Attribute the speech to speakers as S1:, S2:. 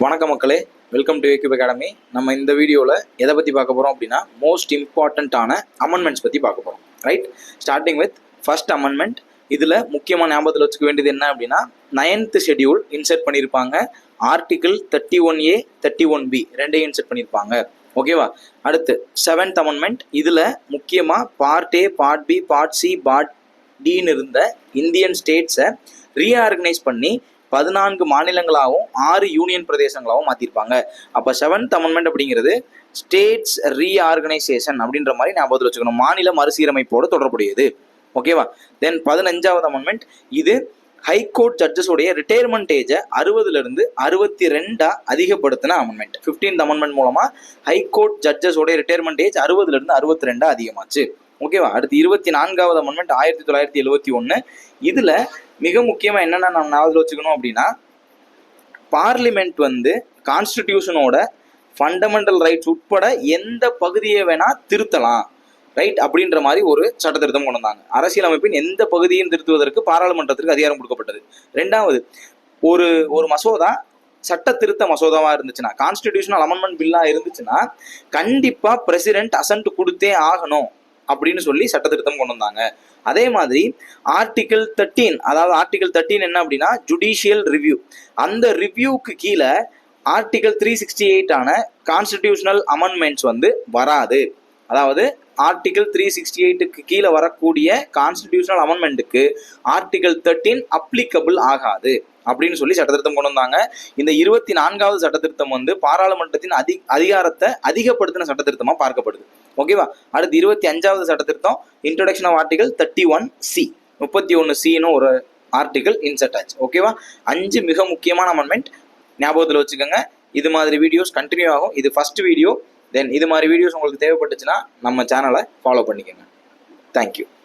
S1: வணக்கம் மக்களே, welcome to ஏக்யூப் academy. நம்ம இந்த வீடியோவில் எதை பற்றி பார்க்க போகிறோம் அப்படின்னா மோஸ்ட் இம்பார்ட்டண்ட்டான அமெண்ட்மெண்ட்ஸ் பற்றி பார்க்க போகிறோம். Right, starting with first amendment. இதில் முக்கியமாக ஞாபகத்தில் வச்சுக்க வேண்டியது என்ன அப்படின்னா 9th ஷெட்யூல் இன்சர்ட் பண்ணியிருப்பாங்க. ஆர்டிகிள் 31A 31B ரெண்டையும் இன்சர்ட் பண்ணியிருப்பாங்க. ஓகேவா? அடுத்து 7th அமெண்ட்மெண்ட். இதில் முக்கியமாக part A, part B, part C, part Dன்னு இருந்த இந்தியன் ஸ்டேட்ஸை ரீஆர்கனைஸ் பண்ணி 14 மாநிலங்களாகவும் 6 யூனியன் பிரதேசங்களாகவும் மாற்றிருப்பாங்க. அப்போ 7th அமெண்ட்மெண்ட் அப்படிங்கிறது ஸ்டேட்ஸ் ரீஆர்கனைசேஷன் அப்படின்ற மாதிரி ஞாபகத்தில் வச்சுக்கணும். மாநில மறுசீரமைப்போடு தொடர்புடையது. ஓகேவா? தென் 15வது அமெண்ட்மெண்ட். இது ஹைகோர்ட் ஜட்ஜஸோடைய ரிட்டையர்மெண்ட் ஏஜை 60லிருந்து 62 அதிகப்படுத்தின அமெண்ட்மெண்ட். 15th அமெண்ட்மெண்ட் மூலமாக ஹைகோர்ட் ஜட்ஜஸோடைய ரிட்டையர்மெண்ட் ஏஜ் 60லிருந்து 62 அதிகமாச்சு. ஓகேவா? அடுத்து 24வது அமெண்ட்மெண்ட் 1971. இதில் மிக முக்கியமாக என்னென்ன நம்ம ஞாபகத்தில் வச்சுக்கணும் அப்படின்னா, பார்லிமெண்ட் கான்ஸ்டிடியூஷனோட ஃபண்டமெண்டல் ரைட்ஸ் உட்பட எந்த பகுதியை வேணால் திருத்தலாம், ரைட், அப்படின்ற மாதிரி ஒரு சட்ட திருத்தம் கொண்டு வந்தாங்க. அரசியலமைப்பின் எந்த பகுதியும் திருத்துவதற்கு பாராளுமன்றத்திற்கு அதிகாரம் கொடுக்கப்பட்டது. ரெண்டாவது, ஒரு மசோதா சட்ட திருத்த மசோதாவாக இருந்துச்சுன்னா, கான்ஸ்டிடியூஷனல் அமெண்ட்மெண்ட் பில்லாக இருந்துச்சுன்னா கண்டிப்பாக பிரசிடென்ட் அசன்ட் கொடுத்தே ஆகணும் அப்படின்னு சொல்லி சட்ட திருத்தம் கொண்டு வந்தாங்க. அதே மாதிரி ஆர்டிகிள் 13, அதாவது ஆர்டிகிள் 13 என்ன அப்படின்னா ஜுடிஷியல் ரிவ்யூ. அந்த ரிவ்யூக்கு கீழே ஆர்டிகிள் 368 ஆன கான்ஸ்டிடியூஷனல் அமெண்ட்மெண்ட்ஸ் வராது. அதாவது ஆர்டிகிள் 368க்கு கீழே வரக்கூடிய கான்ஸ்டிடியூஷனல் அமெண்ட்மெண்ட்டுக்கு ஆர்டிகிள் 13 அப்ளிகபிள் ஆகாது அப்படின்னு சொல்லி சட்டத்திருத்தம் கொண்டு வந்தாங்க. இந்த 24வது சட்டத்திருத்தம் பாராளுமன்றத்தின் அதிகாரத்தை அதிகப்படுத்தின சட்டத்திருத்தமாக பார்க்கப்படுது. ஓகேவா? அடுத்து 25வது சட்டத்திருத்தம் இன்ட்ரோடக்ஷன் ஆஃப் ஆர்டிகல் 31C 31Cன்னு ஒரு ஆர்டிகல் இன்சர்ட் ஆச்சு. ஓகேவா? 5 மிக முக்கியமான அமெண்ட்மெண்ட் ஞாபகத்தில் வச்சுக்கோங்க. இது மாதிரி வீடியோஸ் கண்டினியூ ஆகும். இது ஃபர்ஸ்ட் வீடியோ. தென் இது மாதிரி வீடியோஸ் உங்களுக்கு தேவைப்பட்டுச்சுன்னா நம்ம சேனலை ஃபாலோ பண்ணிக்கோங்க. தேங்க்யூ.